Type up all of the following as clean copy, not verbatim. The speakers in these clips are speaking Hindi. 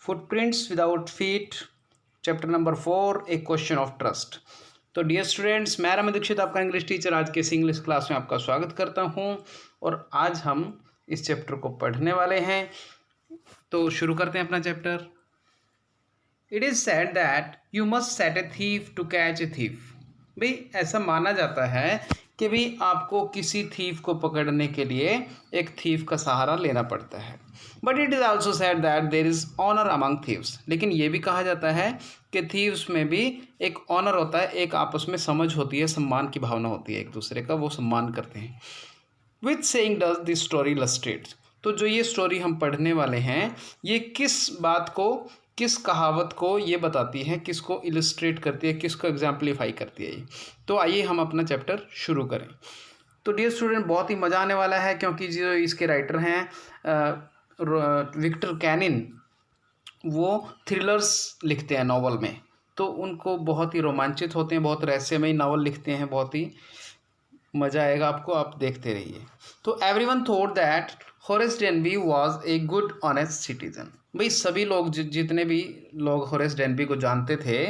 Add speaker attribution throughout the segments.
Speaker 1: Footprints without feet, chapter number 4, A question of trust. तो डियर स्टूडेंट्स, मैं रमन दीक्षित आपका इंग्लिश टीचर आज के इस इंग्लिश क्लास में आपका स्वागत करता हूं और आज हम इस चैप्टर को पढ़ने वाले हैं। तो शुरू करते हैं अपना chapter. It is said that you must set a thief to catch a thief. भाई ऐसा माना जाता है कि भी आपको किसी थीफ को पकड़ने के लिए एक थीफ का सहारा लेना पड़ता है। But it is also said that there is honour among thieves. लेकिन ये भी कहा जाता है कि थीव्स में भी एक ऑनर होता है, एक आपस में समझ होती है, सम्मान की भावना होती है, एक दूसरे का वो सम्मान करते हैं। Which saying does this story illustrate. तो जो ये स्टोरी हम पढ़ने वाले हैं ये किस बात को, किस कहावत को ये बताती है, किसको इलस्ट्रेट करती है, किसको एग्जाम्पलीफाई करती है ये। तो आइए हम अपना चैप्टर शुरू करें। तो डियर स्टूडेंट, बहुत ही मज़ा आने वाला है क्योंकि जो इसके राइटर हैं विक्टर कैनिन, वो थ्रिलर्स लिखते हैं नॉवल में। तो उनको बहुत ही रोमांचित होते हैं, बहुत रहस्यमयी नावल लिखते हैं, बहुत ही मज़ा आएगा आपको, आप देखते रहिए। तो everyone thought that Horace Denby was a good honest citizen. भाई सभी लोग जितने भी लोग होरेस डेनबी को जानते थे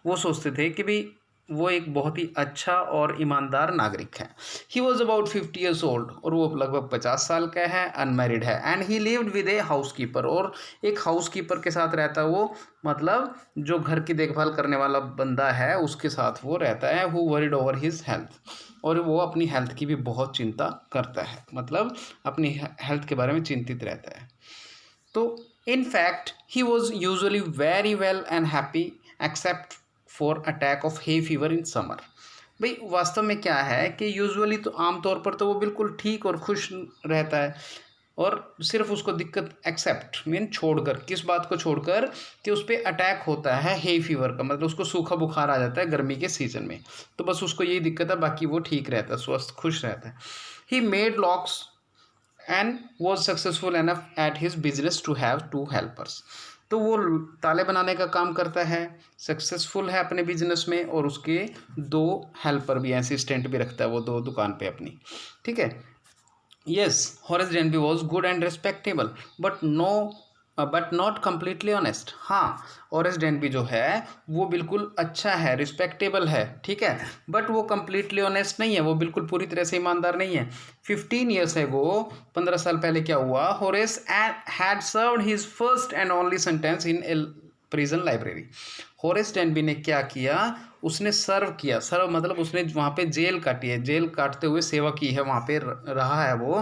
Speaker 1: वो सोचते थे कि भाई वो एक बहुत ही अच्छा और ईमानदार नागरिक है। He was about 50 years old, और वो लगभग 50 साल का है, अनमैरिड है, and he lived with a house keeper, और एक हाउस कीपर के साथ रहता है वो, मतलब जो घर की देखभाल करने वाला बंदा है उसके साथ वो रहता है। Who worried over his health, और वो अपनी हेल्थ की भी बहुत चिंता करता है, मतलब अपनी हेल्थ के बारे में चिंतित रहता है। तो in fact he was usually very well and happy except for attack of hay fever in summer. भाई वास्तव में क्या है कि यूजुअली तो आमतौर पर तो वो बिल्कुल ठीक और खुश रहता है, और सिर्फ उसको दिक्कत एक्सेप्ट मीन छोड़कर, किस बात को छोड़कर कि उस पर अटैक होता है हे फीवर का, मतलब उसको सूखा बुखार आ जाता है गर्मी के सीजन में। तो बस उसको यही दिक्कत है, बाकी वो ठीक रहता है, स्वस्थ खुश रहता है। He made locks and was successful enough at his business to have 2 helpers. तो वो ताले बनाने का काम करता है, सक्सेसफुल है अपने बिजनेस में, और उसके 2 हेल्पर भी, असिस्टेंट भी रखता है वो 2 दुकान पे अपनी। ठीक है। Yes, Horace Denby was good and respectable, but not completely honest. हाँ, Horace Denby जो है वो बिल्कुल अच्छा है, रिस्पेक्टेबल है, ठीक है, बट वो completely honest नहीं है, वो बिल्कुल पूरी तरह से ईमानदार नहीं है। 15 years ago, 15 साल पहले क्या हुआ, Horace had served his first and only sentence in a prison library. Horace Denby ने क्या किया, उसने सर्व मतलब उसने वहाँ पे जेल काटी है, जेल काटते हुए सेवा की है, वहाँ पे रहा है वो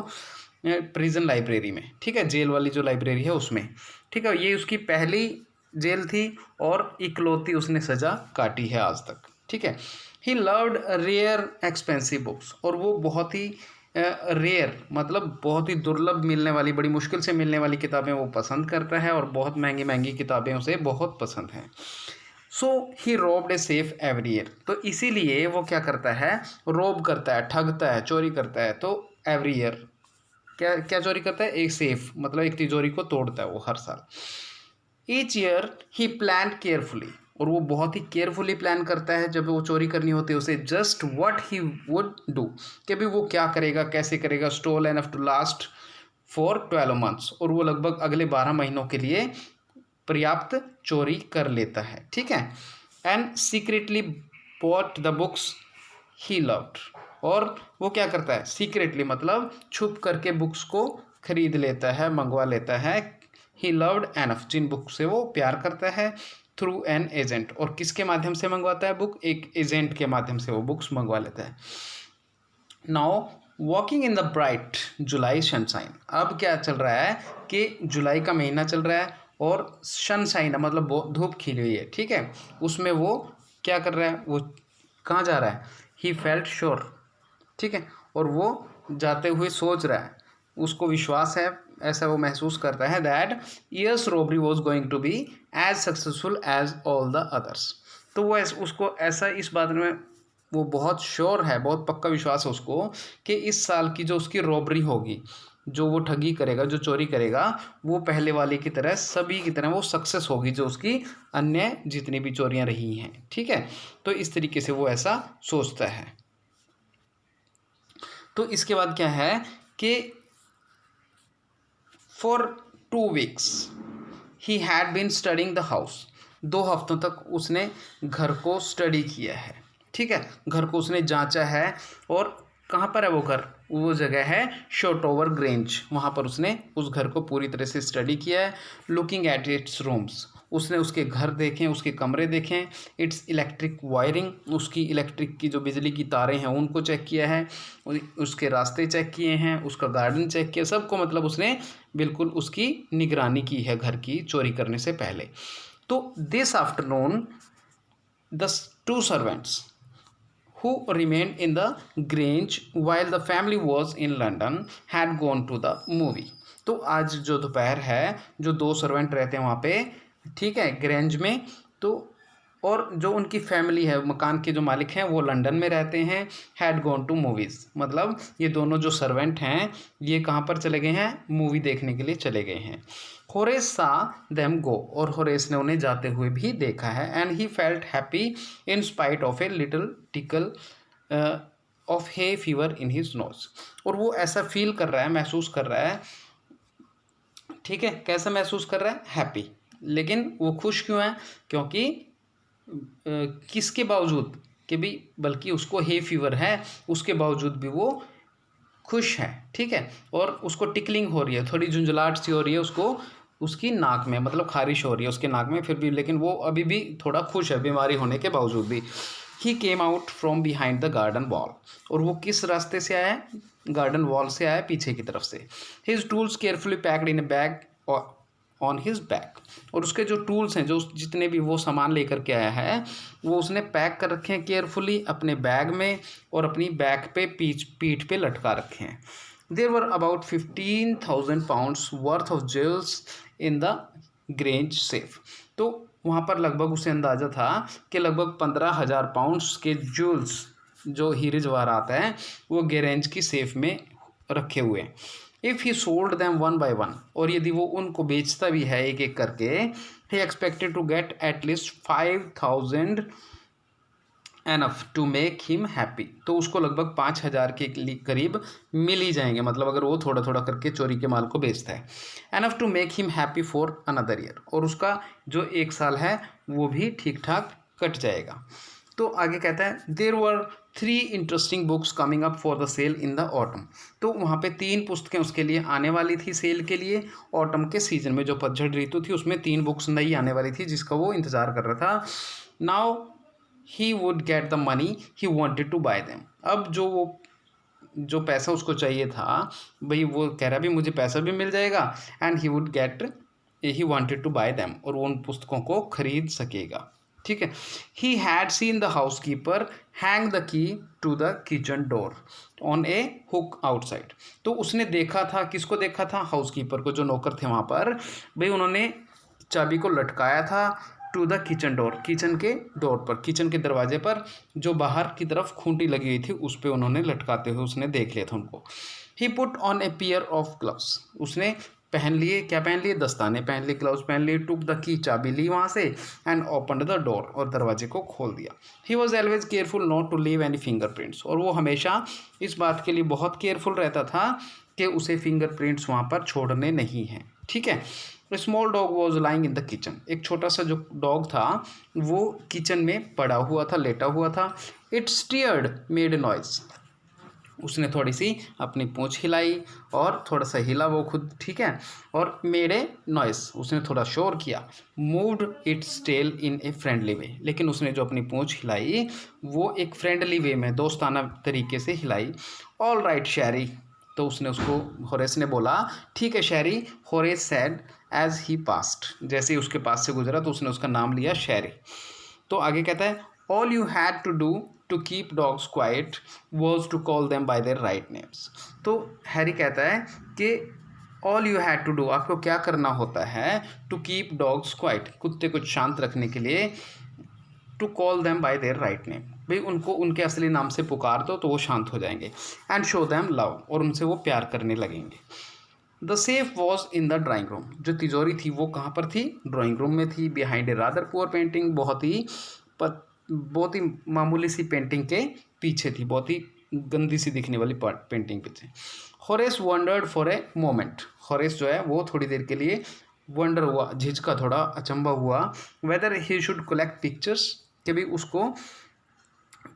Speaker 1: प्रिजन लाइब्रेरी में। ठीक है, जेल वाली जो लाइब्रेरी है उसमें। ठीक है, ये उसकी पहली जेल थी और इकलौती उसने सज़ा काटी है आज तक। ठीक है। He loved rare expensive books, और वो बहुत ही रेयर मतलब बहुत ही दुर्लभ मिलने वाली, बड़ी मुश्किल से मिलने वाली किताबें वो पसंद करता है, और बहुत महंगी महंगी किताबें उसे बहुत पसंद हैं। So he robbed a safe every year. तो इसीलिए वो क्या करता है, रोब करता है, ठगता है, चोरी करता है। तो एवरी ईयर क्या क्या चोरी करता है, एक सेफ मतलब एक तिजोरी को तोड़ता है वो हर साल। ईच ईयर ही प्लान केयरफुली, और वो बहुत ही केयरफुली प्लान करता है जब वो चोरी करनी होती है उसे, just what he would do, कि भी वो क्या करेगा, कैसे करेगा। Stole enough to last for 12 months, और वो लगभग अगले 12 महीनों के लिए पर्याप्त चोरी कर लेता है। ठीक है। And secretly bought the books he loved, और वो क्या करता है, सीक्रेटली मतलब छुप करके बुक्स को खरीद लेता है, मंगवा लेता है। ही लव्ड एनफ, जिन बुक से वो प्यार करता है, थ्रू एन एजेंट, और किसके माध्यम से मंगवाता है बुक, एक एजेंट के माध्यम से वो बुक्स मंगवा लेता है। Now walking in the bright July sunshine. अब क्या चल रहा है कि जुलाई का महीना चल रहा है और सनशाइन मतलब धूप खिली हुई है। ठीक है, उसमें वो क्या कर रहा है, वो कहाँ जा रहा है, ही फेल्ट श्योर। ठीक है, और वो जाते हुए सोच रहा है, उसको विश्वास है, ऐसा वो महसूस करता है that year's robbery was going to be as successful as all the others. तो वो उसको ऐसा इस बात में वो बहुत श्योर है, बहुत पक्का विश्वास है उसको कि इस साल की जो उसकी रॉबरी होगी, जो वो ठगी करेगा, जो चोरी करेगा, वो पहले वाले की तरह, सभी की तरह वो सक्सेस होगी, जो उसकी अन्य जितनी भी चोरियां रही हैं। ठीक है, तो इस तरीके से वो ऐसा सोचता है। तो इसके बाद क्या है कि for 2 weeks he had been studying the house, 2 हफ्तों तक उसने घर को स्टडी किया है, ठीक है, घर को उसने जांचा है। और कहाँ पर है वो घर, वो जगह है शोटोवर ग्रेंज, वहाँ पर उसने उस घर को पूरी तरह से स्टडी किया है। लुकिंग एट इट्स रूम्स, उसने उसके घर देखें, उसके कमरे देखें। इट्स इलेक्ट्रिक वायरिंग, उसकी इलेक्ट्रिक की जो बिजली की तारें हैं उनको चेक किया है, उसके रास्ते चेक किए हैं, उसका गार्डन चेक किया, सबको मतलब उसने बिल्कुल उसकी निगरानी की है घर की चोरी करने से पहले। तो this afternoon the 2 servants who remained in the Grange while the family was in London had gone to the movie। तो आज जो दोपहर है, जो 2 सर्वेंट रहते हैं वहाँ पे, ठीक है, ग्रेंज में, तो और जो उनकी फैमिली है, मकान के जो मालिक हैं वो लंदन में रहते हैं। हैड गॉन टू मूवीज़, मतलब ये दोनों जो सर्वेंट हैं ये कहाँ पर चले गए हैं, मूवी देखने के लिए चले गए हैं। होरेस सा देम गो, और होरेस ने उन्हें जाते हुए भी देखा है। And he felt happy in spite of a little tackle of hay fever in his nose, और वो ऐसा फील कर रहा है, महसूस कर रहा है, ठीक है, कैसा महसूस कर रहा है, हैप्पी। लेकिन वो खुश क्यों है, क्योंकि किसके बावजूद कि भी, बल्कि उसको हे फीवर है, उसके बावजूद भी वो खुश है, ठीक है। और उसको टिकलिंग हो रही है, थोड़ी झुंझलाहट सी हो रही है उसको, उसकी नाक में, मतलब खारिश हो रही है उसके नाक में, फिर भी, लेकिन वो अभी भी थोड़ा खुश है बीमारी होने के बावजूद भी। He came out from behind the garden wall, और वो किस रास्ते से आया है, गार्डन वॉल से आया, पीछे की तरफ से। His tools carefully packed in A bag on his back, और उसके जो टूल्स हैं, जो जितने भी वो सामान लेकर के आया है वो उसने पैक कर रखे हैं केयरफुली अपने बैग में, और अपनी बैक पे पीठ पे लटका रखे हैं। There were about 15,000 pounds worth of jewels in the Grange safe, तो वहाँ पर लगभग उसे अंदाज़ा था कि लगभग 15,000 पाउंड्स के ज्वेल्स, जो हीरे जवाहरात हैं, वो ग्रेंज की सेफ में रखे हुए हैं। If he sold them one by one, और यदि वो उनको बेचता भी है एक एक करके, he expected to get at least 5,000 enough to make him happy, तो उसको लगभग 5,000 के करीब मिल ही जाएंगे, मतलब अगर वो थोड़ा थोड़ा करके चोरी के माल को बेचता है। Enough to make him happy for another year, और उसका जो 1 साल है वो भी ठीक ठाक कट जाएगा। तो आगे कहता है there were 3 interesting books coming up for the sale in the autumn, तो वहाँ पे 3 पुस्तकें उसके लिए आने वाली थी सेल के लिए। ऑटम के सीजन में, जो पतझड़ ऋतु थी, उसमें 3 बुक्स नई आने वाली थी जिसका वो इंतज़ार कर रहा था। Now he would get the money he wanted to buy them, अब जो पैसा उसको चाहिए था, भाई वो कह रहा भी मुझे पैसा भी मिल जाएगा, and he wanted to buy them, और वो उन पुस्तकों को खरीद सकेगा, ठीक है। He had seen the housekeeper hang the key to the kitchen door on a hook outside, तो उसने देखा था, किसको देखा था, हाउस कीपर को, जो नौकर थे वहाँ पर, भाई उन्होंने चाबी को लटकाया था to the kitchen door, kitchen के डोर पर, किचन के दरवाजे पर, जो बाहर की तरफ खूंटी लगी हुई थी उस पर उन्होंने लटकाते हुए उसने देख लिया था उनको। He put on a pair of gloves, उसने पहन लिए, क्या पहन लिए, दस्ताने पहन लिए, ग्लव्स पहन लिए। टुक द की, चाबी ली वहाँ से, एंड ओपन द डोर, और दरवाजे को खोल दिया। He was always careful not to leave any fingerprints, और वो हमेशा इस बात के लिए बहुत केयरफुल रहता था कि उसे फिंगरप्रिंट्स वहाँ पर छोड़ने नहीं हैं, ठीक है। Small dog was lying in the kitchen, एक छोटा सा जो डॉग था वो किचन में पड़ा हुआ था, लेटा हुआ था। इट स्टीयर्ड मेड नॉइज, उसने थोड़ी सी अपनी पूंछ हिलाई और थोड़ा सा हिला वो खुद, ठीक है, और मेड ए नॉइस, उसने थोड़ा शोर किया। Moved its tail in a friendly way, लेकिन उसने जो अपनी पूंछ हिलाई वो एक फ्रेंडली वे में, दोस्ताना तरीके से हिलाई। ऑल राइट शैरी, तो उसने उसको, होरेस ने बोला, ठीक है Sherry. Horace said as he passed, जैसे ही उसके पास से गुजरा तो उसने उसका नाम लिया शैरी। तो आगे कहता है all you had to do to keep dogs quiet was to call them by their right names, तो हैरी कहता है कि all you had to do, आपको क्या करना होता है, टू कीप डॉग्स क्वाइट, कुत्ते को शांत रखने के लिए, to call them by their right name, भाई उनको उनके असली नाम से पुकार दो तो वो शांत हो जाएंगे। एंड शो देम लव, और उनसे वो प्यार करने लगेंगे। The safe was in the drawing room, जो तिजोरी थी वो कहाँ पर थी, ड्राइंग रूम में थी। Behind a rather poor painting, बहुत ही मामूली सी पेंटिंग के पीछे थी, बहुत ही गंदी सी दिखने वाली पेंटिंग पीछे। Horace wondered for a moment, Horace जो है वो थोड़ी देर के लिए वंडर हुआ, झिझका, थोड़ा अचंभा हुआ, weather he should collect pictures, कि भाई उसको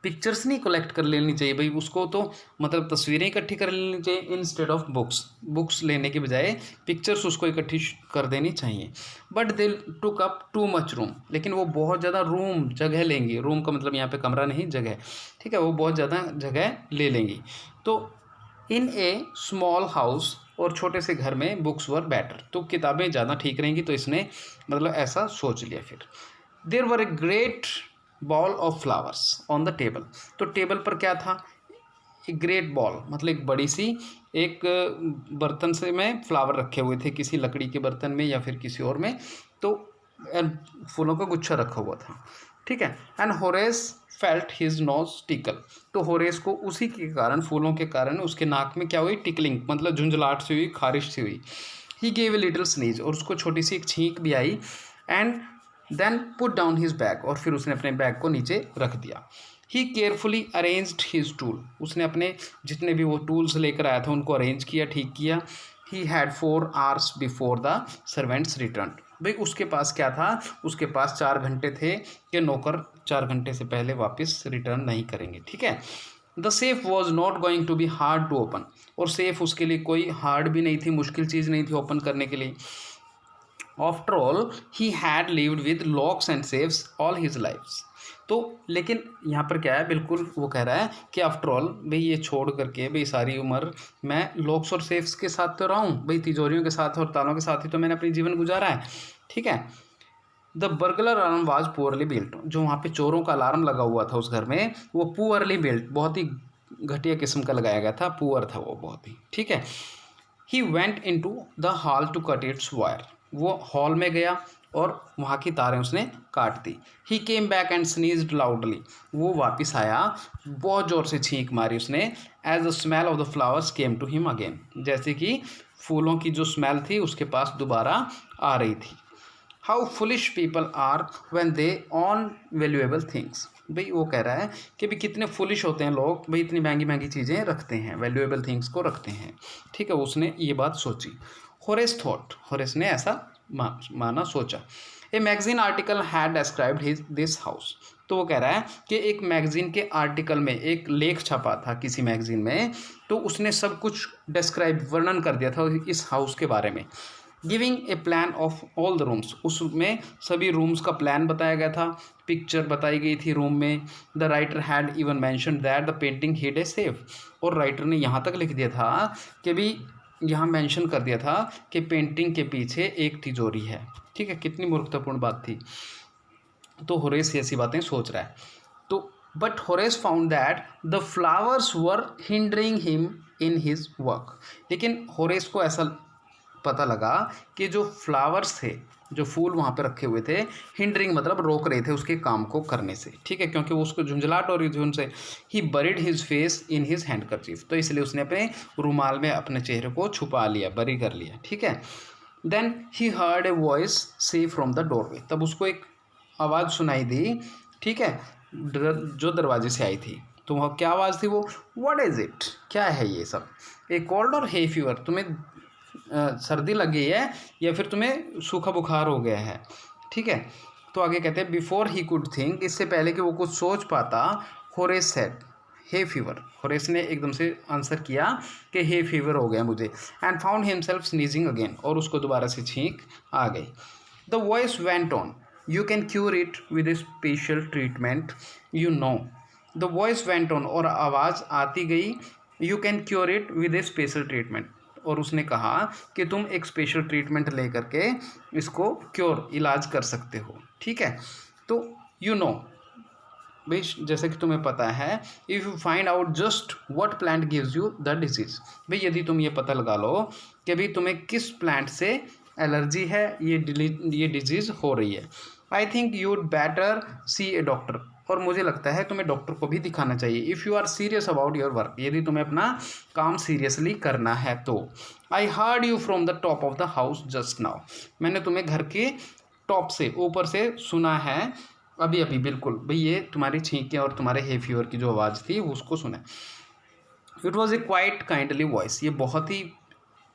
Speaker 1: पिक्चर्स नहीं कलेक्ट कर लेनी चाहिए भाई, उसको तो मतलब तस्वीरें इकट्ठी कर लेनी चाहिए इंस्टेड ऑफ बुक्स, बुक्स लेने के बजाय पिक्चर्स उसको इकट्ठी कर देनी चाहिए। But they took up too much room, लेकिन वो बहुत ज़्यादा रूम जगह लेंगी, रूम का मतलब यहाँ पे कमरा नहीं जगह, ठीक है, वो बहुत ज़्यादा जगह ले लेंगी। तो इन ए स्मॉल हाउस, और छोटे से घर में बुक्स वर बेटर, तो किताबें ज़्यादा ठीक रहेंगी, तो इसने मतलब ऐसा सोच लिया। फिर there were a great bowl of flowers on the table, तो टेबल पर क्या था, एक ग्रेट बॉल मतलब एक बड़ी सी एक बर्तन से में फ्लावर रखे हुए थे, किसी लकड़ी के बर्तन में या फिर किसी और में, तो फूलों का गुच्छा रखा हुआ था, ठीक है। And Horace felt his nose tackle, तो होरेस को उसी के कारण, फूलों के कारण उसके नाक में क्या हुई, टिकलिंग मतलब झुंझलाहट सी हुई, खारिश सी हुई। He gave a little sneeze, और उसको छोटी सी एक छींक भी आई। And then put down his bag, और फिर उसने अपने बैग को नीचे रख दिया। He carefully arranged his tool, उसने अपने जितने भी वो टूल्स लेकर आया था उनको अरेंज किया, ठीक किया। He had 4 hours before the servants return, भाई उसके पास क्या था, उसके पास 4 घंटे थे कि नौकर 4 घंटे से पहले वापस रिटर्न नहीं करेंगे, ठीक है। The safe was not going to be hard to open, और सेफ उसके लिए कोई हार्ड भी नहीं थी, मुश्किल चीज़ नहीं थी ओपन करने के लिए। After all he had lived with locks and safes all his lifes, तो लेकिन यहाँ पर क्या है, बिल्कुल वो कह रहा है कि आफ्टर ऑल भाई ये छोड़ करके भाई सारी उम्र मैं लॉक्स और सेफ्स के साथ तो रहा हूँ भाई, तिजोरियों के साथ और तालों के साथ ही तो मैंने अपनी जीवन गुजारा है, ठीक है। The burglar alarm was poorly built, जो वहाँ पे चोरों का अलार्म लगा हुआ था उस घर में, वो पुअरली बिल्ट, बहुत ही घटिया किस्म का लगाया गया था, पुअर था वो बहुत ही, ठीक है। He went in to the hall to cut its wire, वो हॉल में गया और वहाँ की तारें उसने काट दी। He came back and sneezed loudly, वो वापस आया, बहुत ज़ोर से छींक मारी उसने। As the smell of the flowers came to him again, जैसे कि फूलों की जो स्मेल थी उसके पास दोबारा आ रही थी। How foolish people are when they on valuable things, भाई वो कह रहा है कि भाई कितने फुलिश होते हैं लोग, भाई इतनी महंगी महंगी चीज़ें रखते हैं, वैल्यूएबल थिंग्स को रखते हैं, ठीक है, उसने ये बात सोची। होरेस थॉट, होरेस ने ऐसा माना, सोचा। A magazine article had described his this house, तो वो कह रहा है कि एक मैगजीन के आर्टिकल में एक लेख छपा था किसी मैगजीन में, तो उसने सब कुछ डिस्क्राइब, वर्णन कर दिया था इस हाउस के बारे में। Giving a plan of all the rooms, उसमें सभी रूम्स का प्लान बताया गया था, पिक्चर बताई गई थी रूम में। The writer had even mentioned that the painting hid a safe, और राइटर ने यहाँ तक लिख दिया था कि भी यहाँ मेंशन कर दिया था कि पेंटिंग के पीछे एक तिजोरी है, ठीक है, कितनी मूर्खतापूर्ण बात थी। तो होरेस ऐसी बातें सोच रहा है, तो but Horace found that the flowers were hindering him in his work, लेकिन होरेस को ऐसा पता लगा कि जो फ्लावर्स थे, जो फूल वहाँ पे रखे हुए थे, हिंडरिंग मतलब रोक रहे थे उसके काम को करने से, ठीक है, क्योंकि वो उसको झुंझलाहट हो रही थी उनसे। He buried his face in his handkerchief, तो इसलिए उसने अपने रुमाल में अपने चेहरे को छुपा लिया, बरी कर लिया, ठीक है। Then he heard a voice say from the doorway, तब उसको एक आवाज़ सुनाई दी, ठीक है, जो दरवाजे से आई थी। तो वह क्या आवाज़ थी वो, व्हाट इज़ इट, क्या है ये सब। ए कोल्ड और हे फीवर, तुम्हें सर्दी लग गई है या फिर तुम्हें सूखा बुखार हो गया है, ठीक है। तो आगे कहते हैं बिफोर ही कुड थिंक, इससे पहले कि वो कुछ सोच पाता, Horace said hay fever, Horace ने एकदम से आंसर किया कि हे फीवर हो गया मुझे। And found himself sneezing again, और उसको दोबारा से छींक आ गई। The voice went on, you can cure it with A special treatment, you know. The voice went on, और आवाज़ आती गई, you can cure it with A special treatment, और उसने कहा कि तुम एक स्पेशल ट्रीटमेंट ले करके इसको क्योर, इलाज कर सकते हो, ठीक है। तो यू नो भाई, जैसे कि तुम्हें पता है, if you find out just what plant gives you the disease, भाई यदि तुम ये पता लगा लो कि भाई तुम्हें किस प्लांट से एलर्जी है, ये डिजीज़ हो रही है, I think you'd better C A doctor, और मुझे लगता है तुम्हें डॉक्टर को भी दिखाना चाहिए। If you are serious about your work, यदि तुम्हें अपना काम सीरियसली करना है तो। I heard you from the top of the house just now, मैंने तुम्हें घर के टॉप से, ऊपर से सुना है अभी अभी, बिल्कुल भाई ये तुम्हारी छींकें और तुम्हारे हे फीवर की जो आवाज़ थी वो उसको सुना। It was a quite kindly voice, ये बहुत ही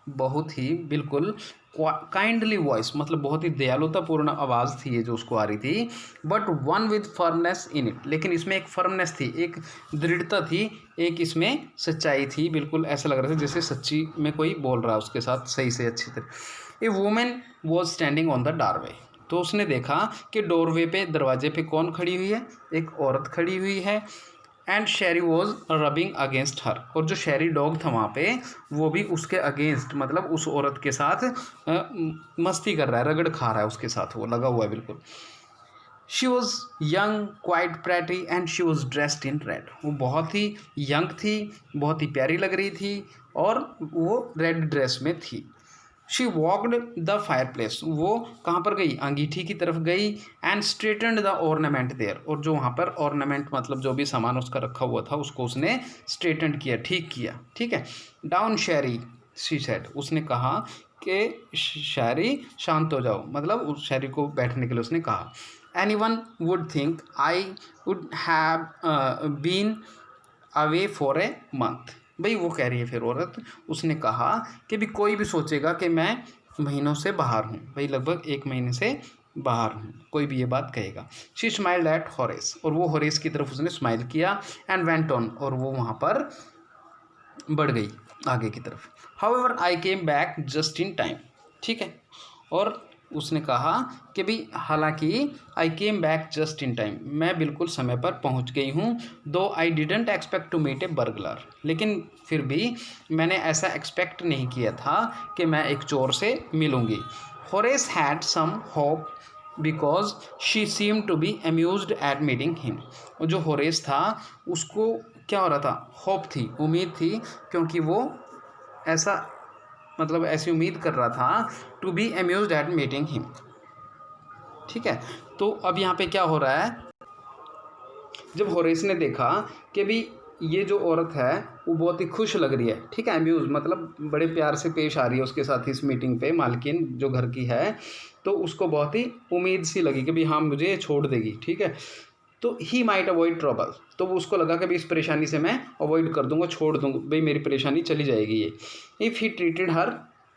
Speaker 1: बहुत ही बिल्कुल काइंडली वॉइस, मतलब बहुत ही दयालुतापूर्ण आवाज़ थी ये जो उसको आ रही थी, but one with firmness in it, लेकिन इसमें एक फर्मनेस थी, एक दृढ़ता थी, एक इसमें सच्चाई थी, बिल्कुल ऐसा लग रहा था जैसे सच्ची में कोई बोल रहा है उसके साथ सही से अच्छी तरह। A women was standing on the doorway, तो उसने देखा कि डोरवे पे, दरवाजे पे कौन खड़ी हुई है, एक औरत खड़ी हुई है। And Sheri was rubbing against her, और जो शेरी डॉग था वहाँ पे वो भी उसके अगेंस्ट, मतलब उस औरत के साथ मस्ती कर रहा है, रगड़ खा रहा है उसके साथ, वो लगा हुआ है बिल्कुल। She was young quite pretty and she was dressed in red, वो बहुत ही यंग थी, बहुत ही प्यारी लग रही थी और वो रेड ड्रेस में थी। She walked the fire place, वो कहाँ पर गई, अंगीठी की तरफ गई। एंड स्ट्रेटनड द ऑर्नामेंट देयर, और जो वहाँ पर ऑर्नामेंट मतलब जो भी सामान उसका रखा हुआ था उसको उसने स्ट्रेटन किया, ठीक किया, ठीक है। डाउन शेरी शी सेड, उसने कहा कि शायरी शांत हो जाओ, मतलब उस शायरी को बैठने के लिए उसने कहा। Anyone would think I would have been away for a month, भाई वो कह रही है फिर औरत, उसने कहा कि भी कोई भी सोचेगा कि मैं महीनों से बाहर हूँ, भाई लगभग 1 महीने से बाहर हूँ, कोई भी ये बात कहेगा। शी स्माइल्ड एट हॉरेस, और वो हॉरेस की तरफ उसने स्माइल किया। एंड वेंट ऑन, और वो वहाँ पर बढ़ गई आगे की तरफ। However I came back just in time, ठीक है। और उसने कहा कि भी हालांकि I came back just in time, मैं बिल्कुल समय पर पहुंच गई हूँ। Though I didn't expect to meet a burglar, लेकिन फिर भी मैंने ऐसा एक्सपेक्ट नहीं किया था कि मैं एक चोर से मिलूँगी। Horace had some hope because she seem to be amused at meeting him, और जो होरेस था उसको क्या हो रहा था, होप थी, उम्मीद थी, क्योंकि वो ऐसा मतलब ऐसी उम्मीद कर रहा था to be amused at meeting him, ठीक है। तो अब यहाँ पे क्या हो रहा है, जब होरेस ने देखा कि भी ये जो औरत है वो बहुत ही खुश लग रही है, ठीक है, अम्यूज मतलब बड़े प्यार से पेश आ रही है उसके साथ इस मीटिंग पे, मालकिन जो घर की है, तो उसको बहुत ही उम्मीद सी लगी कि भी हाँ मुझे ये छोड़ देगी, ठीक है। तो ही माइट अवॉइड ट्रबल, तो वो उसको लगा कि भाई इस परेशानी से मैं अवॉइड कर दूंगा, छोड़ दूंगा, भाई मेरी परेशानी चली जाएगी ये। If he treated her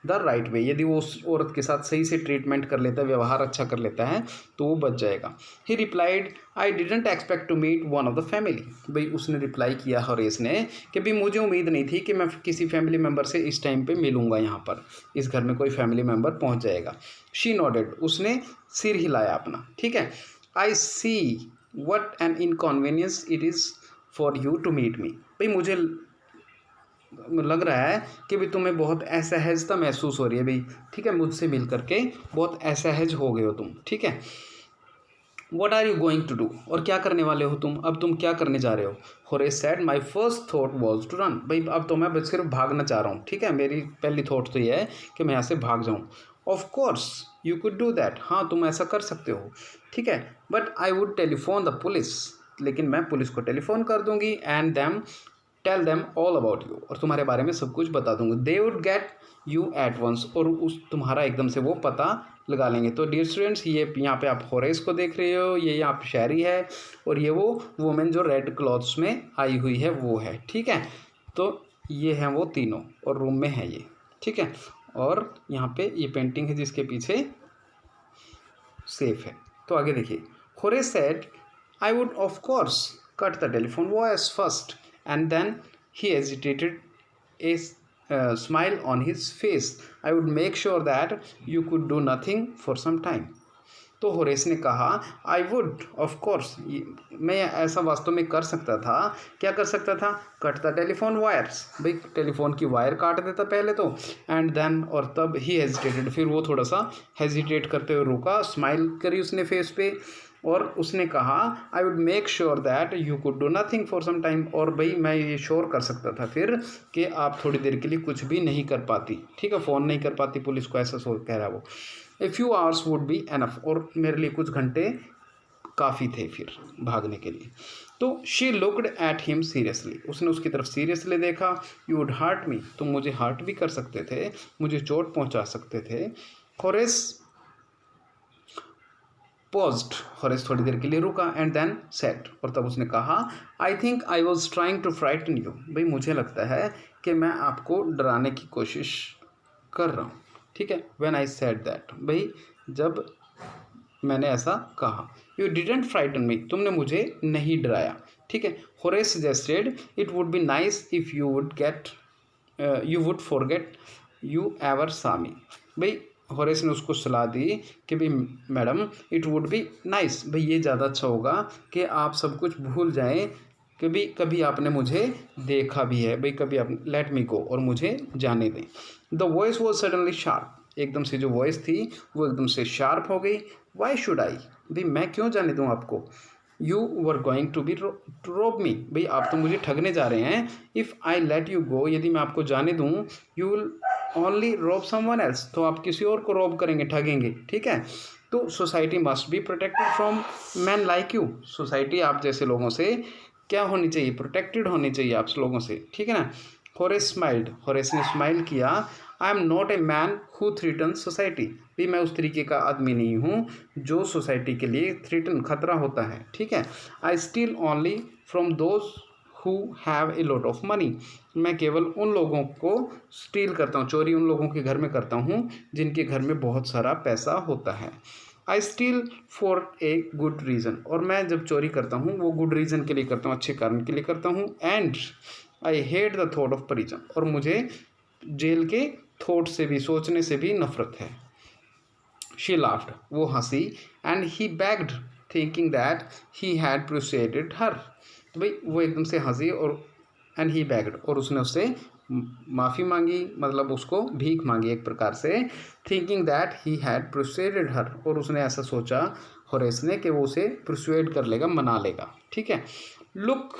Speaker 1: the right way, यदि वो उस औरत के साथ सही से ट्रीटमेंट कर लेता है, व्यवहार अच्छा कर लेता है, तो वो बच जाएगा। He replied I didn't expect to meet one of the family, भाई उसने रिप्लाई किया हरेस ने कि भाई मुझे उम्मीद नहीं थी कि मैं किसी फैमिली मेम्बर से इस टाइम पे मिलूंगा, यहाँ पर इस घर में कोई फैमिली मेम्बर पहुँच जाएगा। शी नॉडेड, उसने सिर हिलाया अपना, ठीक है। I see what an inconvenience it is for you to meet me, भाई मुझे लग रहा है कि भी तुम्हें बहुत असहजता महसूस हो रही है भाई, ठीक है, मुझसे मिल करके बहुत असहज हो गए हो तुम, ठीक है। What are you going to do, और क्या करने वाले हो तुम, अब तुम क्या करने जा रहे हो। Horace said my first thought was to run, भाई अब तो मैं बस सिर्फ भागना चाह रहा हूँ, ठीक है, मेरी पहली थॉट तो ये है कि मैं यहाँ से भाग जाऊँ। Of course you could do that, हाँ तुम ऐसा कर सकते हो, ठीक है, but I would telephone the police, लेकिन मैं पुलिस को टेलीफोन कर दूंगी। And them tell them all about you, और तुम्हारे बारे में सब कुछ बता दूंगा। They would get you at once, और उस तुम्हारा एकदम से वो पता लगा लेंगे। तो डियर स्टूडेंट्स, ये यहाँ पे आप होरेस को देख रहे हो, ये यहाँ पे शायरी है, और ये वो वुमेन जो रेड क्लॉथ्स में आई हुई है वो है, ठीक है। तो ये हैं वो तीनों, और रूम में है ये, ठीक है। और यहाँ पे ये पेंटिंग है जिसके पीछे सेफ है। तो आगे देखिए, Horace said I would of course cut the telephone voice first, and then he hesitated a smile on his face. I would make sure that you could do nothing for some time. तो होरेस ने कहा आई वुड ऑफ कोर्स, मैं ऐसा वास्तव में कर सकता था, क्या कर सकता था, कट द टेलीफोन वायर्स, भाई टेलीफोन की वायर काट देता पहले तो। एंड देन, और तब ही हेजिटेटेड, फिर वो थोड़ा सा हेजिटेट करते हुए रुका, स्माइल करी उसने फेस पे, और उसने कहा I would make sure that you could do nothing for some time, और भाई मैं ये श्योर कर सकता था फिर कि आप थोड़ी देर के लिए कुछ भी नहीं कर पाती, ठीक है, फ़ोन नहीं कर पाती पुलिस को, ऐसा सोच कह रहा है वो। A few hours would be enough, और मेरे लिए कुछ घंटे काफ़ी थे फिर भागने के लिए। तो she looked at him seriously, उसने उसकी तरफ सीरियसली देखा। यू वुड हर्ट मी, तुम मुझे हर्ट भी कर सकते थे, मुझे चोट पहुंचा सकते थे। होरेस पॉज्ड, होरेस थोड़ी देर के लिए रुका। एंड देन सेड, और तब उसने कहा I think I was trying to frighten you, भाई मुझे लगता है कि मैं आपको डराने की कोशिश कर रहा हूँ, ठीक है। व्हेन आई सेड दैट, भाई जब मैंने ऐसा कहा। यू डिडंट फ्राइटन मी, तुमने मुझे नहीं डराया, ठीक है। Horace suggested it would be nice if you would forget you ever सा मी। भाई होरेस ने उसको सलाह दी कि भाई madam it would be nice, भाई ये ज़्यादा अच्छा होगा कि आप सब कुछ भूल जाएं कि भाई कभी आपने मुझे देखा भी है, भाई कभी आप लेट मी गो, और मुझे जाने दें। The voice was suddenly sharp, एकदम से जो वॉइस थी वो एकदम से शार्प हो गई। वाई शुड आई, भाई मैं क्यों जाने दूँ आपको। You were going to be rob me, भाई आप तो मुझे ठगने जा रहे हैं। If I let you go, यदि मैं आपको जाने दूँ, यू विल ओनली रोब समवन एल्स, तो आप किसी और को रोब करेंगे, ठगेंगे, ठीक है। तो society must be protected from man like you, society आप जैसे लोगों से क्या होनी चाहिए, प्रोटेक्टेड होनी चाहिए आप लोगों से, ठीक है ना। होरेस स्माइल्ड, होरेस ने स्माइल किया। I am not a man who threaten society, भी मैं उस तरीके का आदमी नहीं हूँ जो सोसाइटी के लिए थ्रीटन खतरा होता है, ठीक है। I steal only from those who have a lot of money, मैं केवल उन लोगों को स्टील करता हूँ, चोरी उन लोगों के घर में करता हूँ जिनके घर में बहुत सारा पैसा होता है। I steal for a good reason, और मैं जब चोरी करता हूँ वो गुड रीज़न के लिए करता हूँ, अच्छे कारण के लिए करता हूँ। And I hate the thought of prison, और मुझे जेल के थॉट से भी, सोचने से भी नफरत है। शी लाफ्ड, वो हंसी। And he bagged thinking that he had proceeded her, तो भाई वो एकदम से हंसी, और एंड ही बैग्ड, और उसने उससे माफ़ी मांगी, मतलब उसको भीख मांगी एक प्रकार से। Thinking that he had proceeded हर, और उसने ऐसा सोचा होरेस ने कि वो उसे प्रोस्वेड कर लेगा, मना लेगा, ठीक है। Look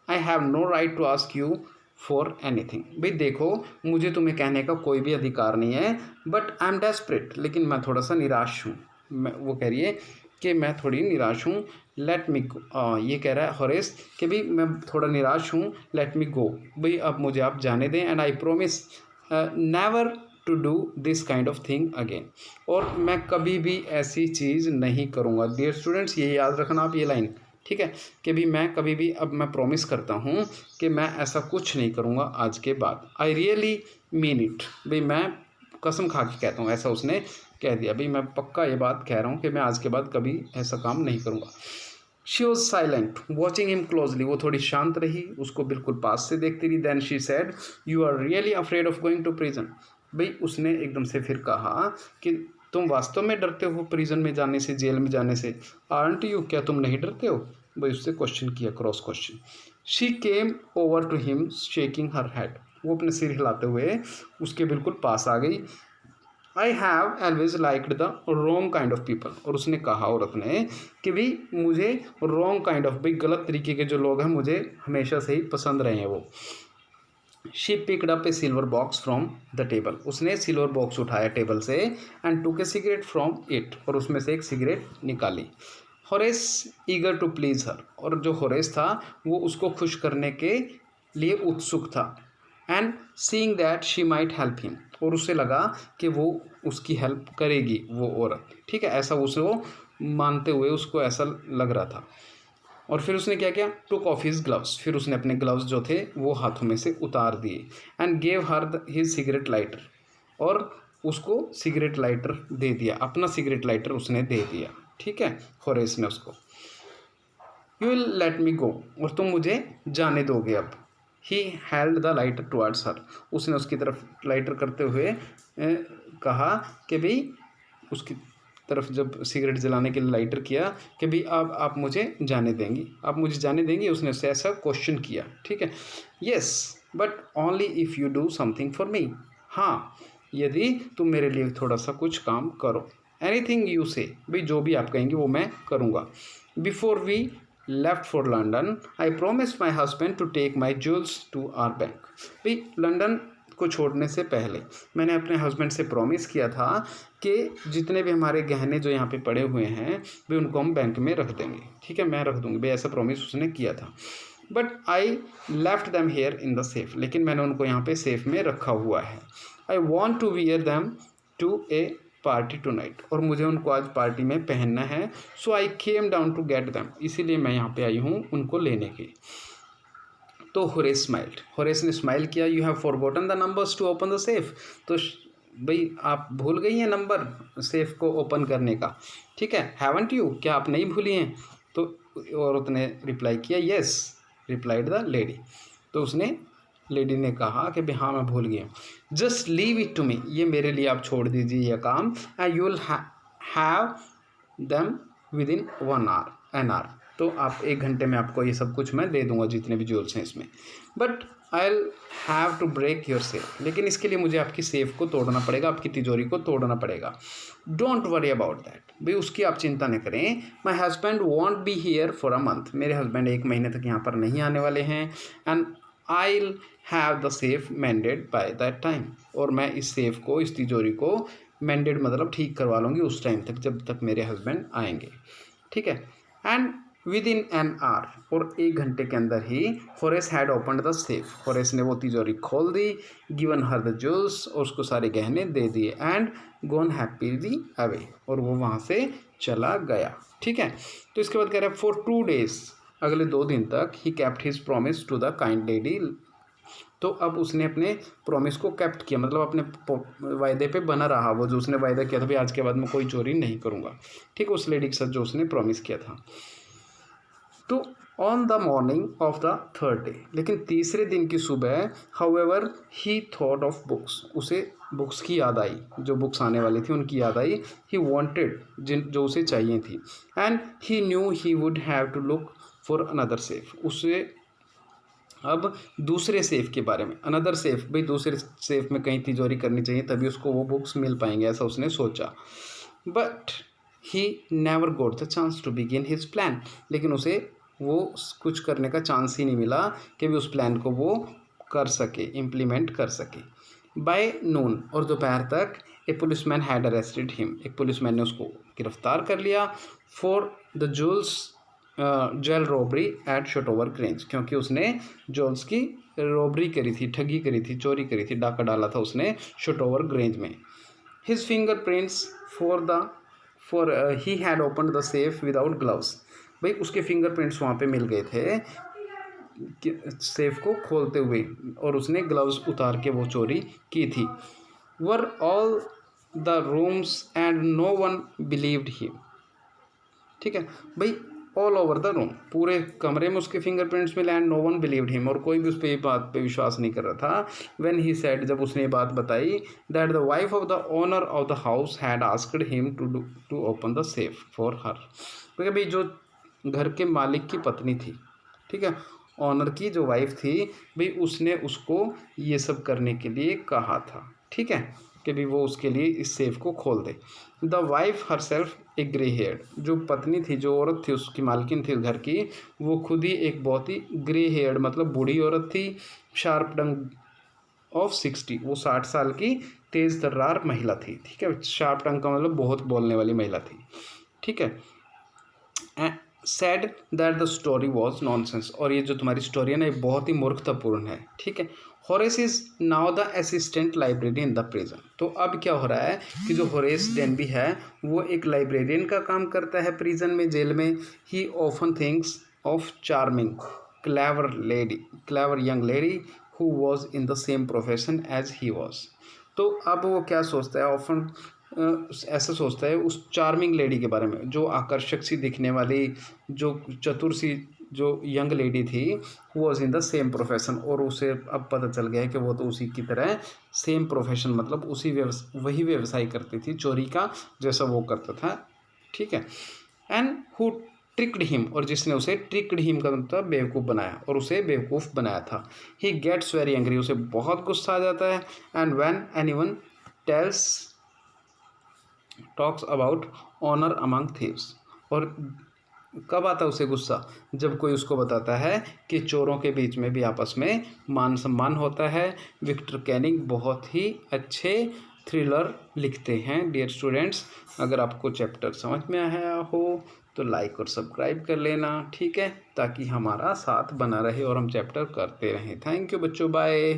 Speaker 1: I have no right to ask you for anything, भाई देखो मुझे तुम्हें कहने का कोई भी अधिकार नहीं है, बट आई एम डेस्परेट, लेकिन मैं थोड़ा सा निराश हूँ। वो कह रही है कि मैं थोड़ी निराश हूँ। लेट मी गो, ये कह रहा है होरेस कि भाई मैं थोड़ा निराश हूँ, लेट मी गो, भाई अब मुझे आप जाने दें। And I promise never to do this kind of thing again, और मैं कभी भी ऐसी चीज़ नहीं करूँगा। डियर स्टूडेंट्स, ये याद रखना आप ये लाइन, ठीक है, कि भी मैं कभी भी, अब मैं प्रॉमिस करता हूँ कि मैं ऐसा कुछ नहीं करूँगा आज के बाद। आई रियली मीन इट, भाई मैं कसम खा के कहता हूँ, ऐसा उसने कह दिया, भाई मैं पक्का ये बात कह रहा हूँ कि मैं आज के बाद कभी ऐसा काम नहीं करूँगा। She was silent watching him closely, वो थोड़ी शांत रही, उसको बिल्कुल पास से देखती रही। Then she said you are really afraid of going to prison, भाई उसने एकदम से फिर कहा कि तुम वास्तव में डरते हो प्रिजन में जाने से, जेल में जाने से। आरंट यू, क्या तुम नहीं डरते हो, भाई उससे क्वेश्चन किया, cross question. She came over to him shaking her head, वो अपने सिर हिलाते हुए उसके बिल्कुल पास आ गई। I have always liked the wrong kind of people, और उसने कहा औरत ने कि भाई मुझे रॉन्ग काइंड ऑफ, भाई गलत तरीके के जो लोग हैं मुझे हमेशा से ही पसंद रहे हैं वो। She picked up A silver box from the table, उसने सिल्वर बॉक्स उठाया टेबल से। And took A cigarette from it, और उसमें से एक सिगरेट निकाली। होरेस ईगर टू प्लीज हर, और जो होरेस था वो उसको खुश करने के लिए उत्सुक था। And seeing that she might help him, और उसे लगा कि वो उसकी हेल्प करेगी वो औरत, ठीक है, ऐसा उसको मानते हुए उसको ऐसा लग रहा था। और फिर उसने क्या किया, टुक ऑफ हिज ग्लव्स, फिर उसने अपने ग्लव्स जो थे वो हाथों में से उतार दिए। And gave her his cigarette lighter, और उसको सिगरेट लाइटर दे दिया, अपना सिगरेट लाइटर उसने दे दिया, ठीक है, होरेस ने उसको। यू विल लेट मी गो, और तुम मुझे जाने दोगे अब। He held the lighter towards हर, उसने उसकी तरफ लाइटर करते हुए कहा कि भाई, उसकी तरफ जब सिगरेट जलाने के लिए लाइटर किया कि भाई अब आप मुझे जाने देंगी, आप मुझे जाने देंगी, उसने उससे ऐसा क्वेश्चन किया, ठीक है। Yes but only if you do something for me, हाँ यदि तुम मेरे लिए थोड़ा सा कुछ काम करो। एनीथिंग यू से, भाई जो भी आप कहेंगे वो मैं करूँगा। Before we left for London I promise my husband to take my jewels to our bank, भाई लंदन को छोड़ने से पहले मैंने अपने हस्बैंड से प्रॉमिस किया था कि जितने भी हमारे गहने जो यहाँ पे पड़े हुए हैं भाई उनको हम बैंक में रख देंगे, ठीक है, मैं रख दूँगी, भाई ऐसा प्रॉमिस उसने किया था। But I left them here in the safe, लेकिन मैंने उनको यहाँ पे सेफ में रखा हुआ है। I want to wear them to a party tonight, और मुझे उनको आज पार्टी में पहनना है। So I came down to get them, इसीलिए मैं यहाँ पे आई हूँ उनको लेने के। तो होरेस स्माइल्ड, होरेस ने स्माइल किया। You have forgotten the numbers to open the safe, तो भाई आप भूल गई हैं नंबर सेफ को ओपन करने का, ठीक है, हैवंट यू, क्या आप नहीं भूली हैं? तो औरत ने रिप्लाई किया येस, रिप्लाइड द लेडी। तो उसने लेडी ने कहा कि भाई हाँ मैं भूल गया। Just leave it to me, ये मेरे लिए आप छोड़ दीजिए यह काम, and you will have them within 1 hour an hour. तो आप 1 घंटे में आपको ये सब कुछ मैं दे दूंगा जितने भी ज्वेल्स हैं इसमें, but I will have to break your safe, लेकिन इसके लिए मुझे आपकी सेफ को तोड़ना पड़ेगा, आपकी तिजोरी को तोड़ना पड़ेगा। डोंट वरी अबाउट दैट, भाई उसकी आप चिंता न करें। My husband won't be here for a month, मेरे हस्बैंड 1 महीने तक यहाँ पर नहीं आने वाले हैं, and I will have the safe mended by that time, और मैं इस सेफ को, इस तिजोरी को मैंडेड मतलब ठीक करवा लूँगी उस टाइम तक जब तक मेरे हस्बैंड आएंगे, ठीक है। And within an hour, और 1 घंटे के अंदर ही Horace had open the safe, Horace ने वो तिजोरी खोल दी, गिवन हर द ज्वेल्स, और उसको सारे गहने दे दिए, एंड गोन हैप्पीली अवे, और वो वहाँ से चला गया, ठीक है। तो इसके बाद कह रहा है फॉर 2 days, अगले 2 दिन तक ही kept his promise to the kind lady. तो अब उसने अपने प्रॉमिस को कैप्ट किया, मतलब अपने वायदे पे बना रहा, वो जो उसने वायदा किया था भाई आज के बाद मैं कोई चोरी नहीं करूँगा, ठीक है, उस लेडी के साथ जो उसने प्रॉमिस किया था। तो on the morning of the 3rd day, लेकिन तीसरे दिन की सुबह, however he thought of books, उसे बुक्स की याद आई, जो बुक्स आने वाली थी उनकी याद आई। ही वॉन्टेड, जो उसे चाहिए थी, and he knew he would have to look for another safe, उसे अब दूसरे सेफ के बारे में, अनदर सेफ, भाई दूसरे सेफ में कहीं तिजोरी करनी चाहिए तभी उसको वो बुक्स मिल पाएंगे, ऐसा उसने सोचा। But he never got the chance to begin his plan, लेकिन उसे वो कुछ करने का चांस ही नहीं मिला कि भी उस प्लान को वो कर सके, इम्प्लीमेंट कर सके। बाय नून, और दोपहर तक, a policeman had arrested him, एक पुलिसमैन ने उसको गिरफ्तार कर लिया for the jewel robbery at Shotover Grange, क्योंकि उसने ज्वेल्स की रॉबरी करी थी, ठगी करी थी, चोरी करी थी, डाका डाला था उसने शोटोवर ग्रेंज में। His finger prints for he had open the safe without gloves, भाई उसके फिंगर प्रिंट्स वहाँ पे मिल गए थे सेफ को खोलते हुए, और उसने ग्लव्स उतार के वो चोरी की थी। Were all the rooms and no one believed him, ठीक है भाई, ऑल ओवर द रूम, पूरे कमरे में उसके फिंगरप्रिंट्स मिले, and no one believed him, और कोई भी उस पर ये बात पे विश्वास नहीं कर रहा था। व्हेन ही सेड, जब उसने ये बात बताई, that the wife of the owner of the house had asked him to open the safe for her, क्योंकि भाई जो घर के मालिक की पत्नी थी, ठीक है, ऑनर की जो वाइफ थी, भाई उसने उसको ये सब करने के लिए कहा था, ठीक है, कि भी वो उसके लिए इस सेफ को खोल दे। The wife herself a grey haired, जो पत्नी थी, जो औरत थी, उसकी मालकिन थी घर की, वो खुद ही एक बहुत ही ग्रे हेयर्ड मतलब बूढ़ी औरत थी। शार्प टंग ऑफ 60, वो 60 साल की तेज तर्रार महिला थी, ठीक है, शार्प टंग का मतलब बहुत बोलने वाली महिला थी, ठीक है। Said that the story was nonsense, और ये जो तुम्हारी स्टोरी है ना ये बहुत ही मूर्खतापूर्ण है, ठीक है। Horace is now the assistant librarian in the prison, तो अब क्या हो रहा है कि जो होरेस डेनबी है वो एक लाइब्रेरियन का काम करता है प्रिजन में, जेल में। He often thinks of charming clever young lady who was in the same profession as he was, तो अब वो क्या सोचता है, ऑफन ऐसा सोचता है उस चार्मिंग लेडी के बारे में, जो आकर्षक सी दिखने वाली, जो चतुर सी जो यंग लेडी थी, was in the same profession, और उसे अब पता चल गया है कि वो तो उसी की तरह सेम प्रोफेशन मतलब वही व्यवसाय करती थी चोरी का जैसा वो करता था, ठीक है। एंड हु ट्रिक्ड हिम, और जिसने उसे ट्रिक्ड हिम का मतलब बेवकूफ़ बनाया, और उसे बेवकूफ़ बनाया था। ही गेट्स वेरी एंग्री, उसे बहुत गुस्सा आ जाता है। And when anyone talks about honour among thieves, और कब आता है उसे गुस्सा, जब कोई उसको बताता है कि चोरों के बीच में भी आपस में मान सम्मान होता है। विक्टर कैनिंग बहुत ही अच्छे थ्रिलर लिखते हैं। डियर स्टूडेंट्स, अगर आपको चैप्टर समझ में आया हो तो लाइक और सब्सक्राइब कर लेना, ठीक है, ताकि हमारा साथ बना रहे और हम चैप्टर करते रहें। थैंक यू बच्चों, बाय।